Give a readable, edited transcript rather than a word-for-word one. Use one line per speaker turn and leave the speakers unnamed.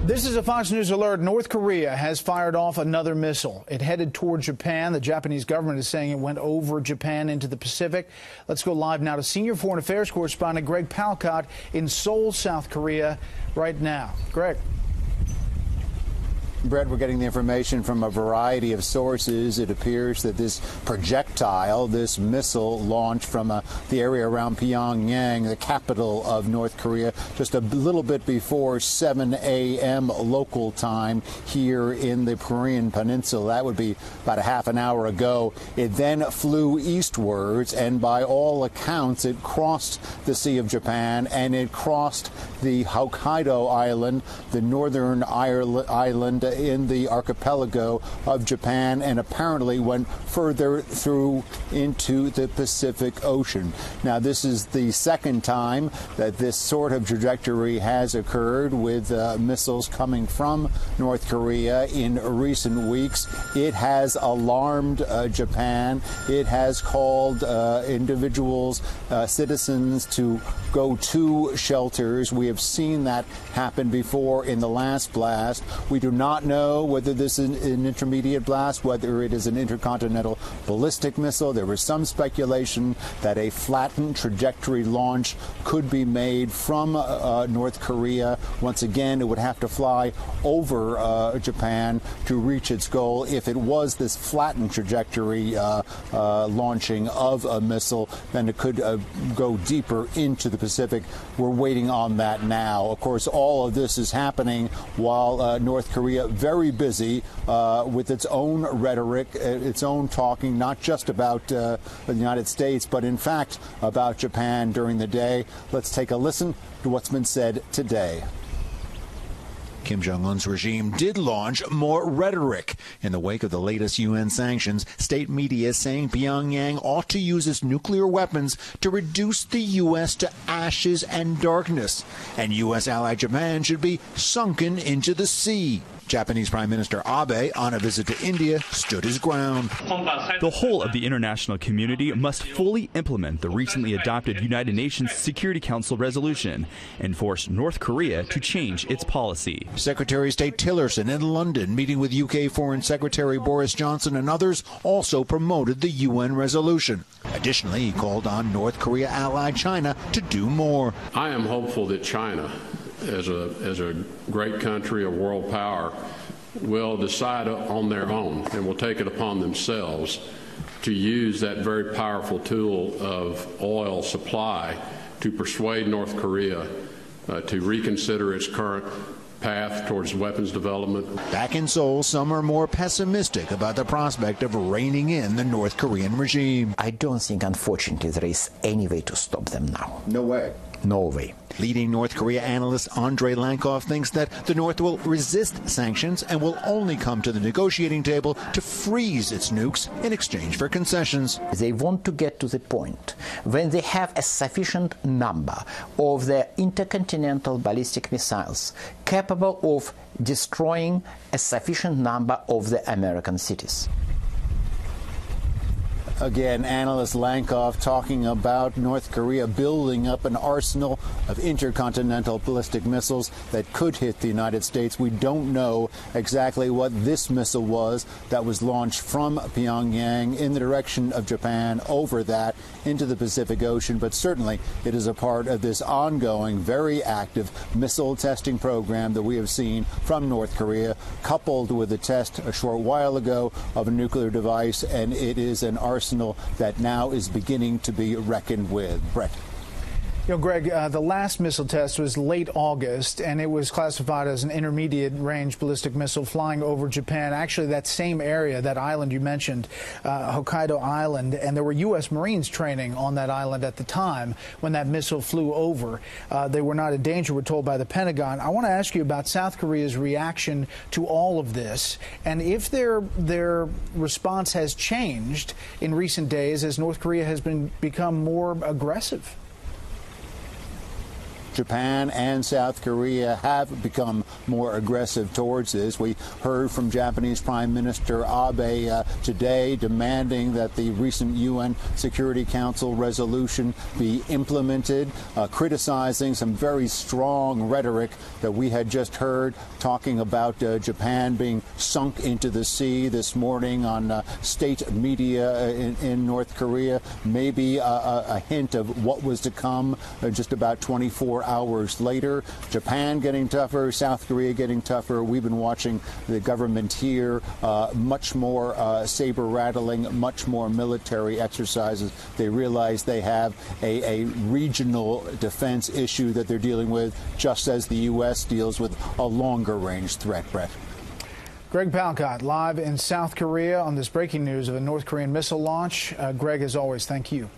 This is a Fox News alert. North Korea has fired off another missile. It headed toward Japan. The Japanese government is saying it went over Japan into the Pacific. Let's go live now to senior foreign affairs correspondent Greg Palcott in Seoul, South Korea right now. Greg.
Brett, we're getting the information from a variety of sources. It appears that this projectile, this missile launched from the area around Pyongyang, the capital of North Korea, just a little bit before 7 a.m. local time here in the Korean Peninsula. That would be about a half an hour ago. It then flew eastwards, and by all accounts, it crossed the Sea of Japan, and it crossed the Hokkaido Island, the northern island in the archipelago of Japan, and apparently went further through into the Pacific Ocean. Now, this is the second time that this sort of trajectory has occurred with missiles coming from North Korea in recent weeks. It has alarmed Japan. It has called individuals, citizens, to go to shelters. We have seen that happen before in the last blast. We do not know whether this is an intermediate blast, whether it is an intercontinental ballistic missile. There was some speculation that a flattened trajectory launch could be made from North Korea. Once again, it would have to fly over Japan to reach its goal. If it was this flattened trajectory launching of a missile, then it could go deeper into the Pacific. We're waiting on that now. Of course, all of this is happening while North Korea very busy with its own rhetoric, its own talking, not just about the United States, but in fact about Japan during the day. Let's take a listen to what's been said today.
Kim Jong Un's regime did launch more rhetoric. In the wake of the latest UN sanctions, state media is saying Pyongyang ought to use its nuclear weapons to reduce the U.S. to ashes and darkness. And U.S. ally Japan should be sunken into the sea. Japanese Prime Minister Abe, on a visit to India, stood his ground.
The whole of the international community must fully implement the recently adopted United Nations Security Council resolution and force North Korea to change its policy.
Secretary of State Tillerson in London, meeting with UK Foreign Secretary Boris Johnson and others, also promoted the UN resolution. Additionally, he called on North Korea ally China to do more.
I am hopeful that China, as a great country, a world power, will decide on their own and will take it upon themselves to use that very powerful tool of oil supply to persuade North Korea to reconsider its current path towards weapons development.
Back in Seoul, some are more pessimistic about the prospect of reining in the North Korean regime.
I don't think, unfortunately, there is any way to stop them now.
No way.
No way.
Leading North Korea analyst Andrei Lankov thinks that the North will resist sanctions and will only come to the negotiating table to freeze its nukes in exchange for concessions.
They want to get to the point when they have a sufficient number of their intercontinental ballistic missiles capable of destroying a sufficient number of the American cities.
Again, analyst Lankov talking about North Korea building up an arsenal of intercontinental ballistic missiles that could hit the United States. We don't know exactly what this missile was that was launched from Pyongyang in the direction of Japan over that into the Pacific Ocean, but certainly it is a part of this ongoing, very active missile testing program that we have seen from North Korea, coupled with a test a short while ago of a nuclear device, and it is an arsenal that now is beginning to be reckoned with. Brett.
You know, Greg, the last missile test was late August, and it was classified as an intermediate-range ballistic missile flying over Japan. Actually, that same area, that island you mentioned, Hokkaido Island, and there were U.S. Marines training on that island at the time when that missile flew over. They were not in danger, we're told by the Pentagon. I want to ask you about South Korea's reaction to all of this, and if their response has changed in recent days as North Korea has become more aggressive.
Japan and South Korea have become more aggressive towards this. We heard from Japanese Prime Minister Abe today demanding that the recent UN Security Council resolution be implemented, criticizing some very strong rhetoric that we had just heard, talking about Japan being sunk into the sea this morning on state media in North Korea. Maybe a hint of what was to come just about 24 hours later. Japan getting tougher, South Korea getting tougher. We've been watching the government here much more saber rattling, much more military exercises. They realize they have a regional defense issue that they're dealing with, just as the U.S. deals with a longer range threat, Brett.
Greg Palcott, live in South Korea on this breaking news of a North Korean missile launch. Greg, as always, thank you.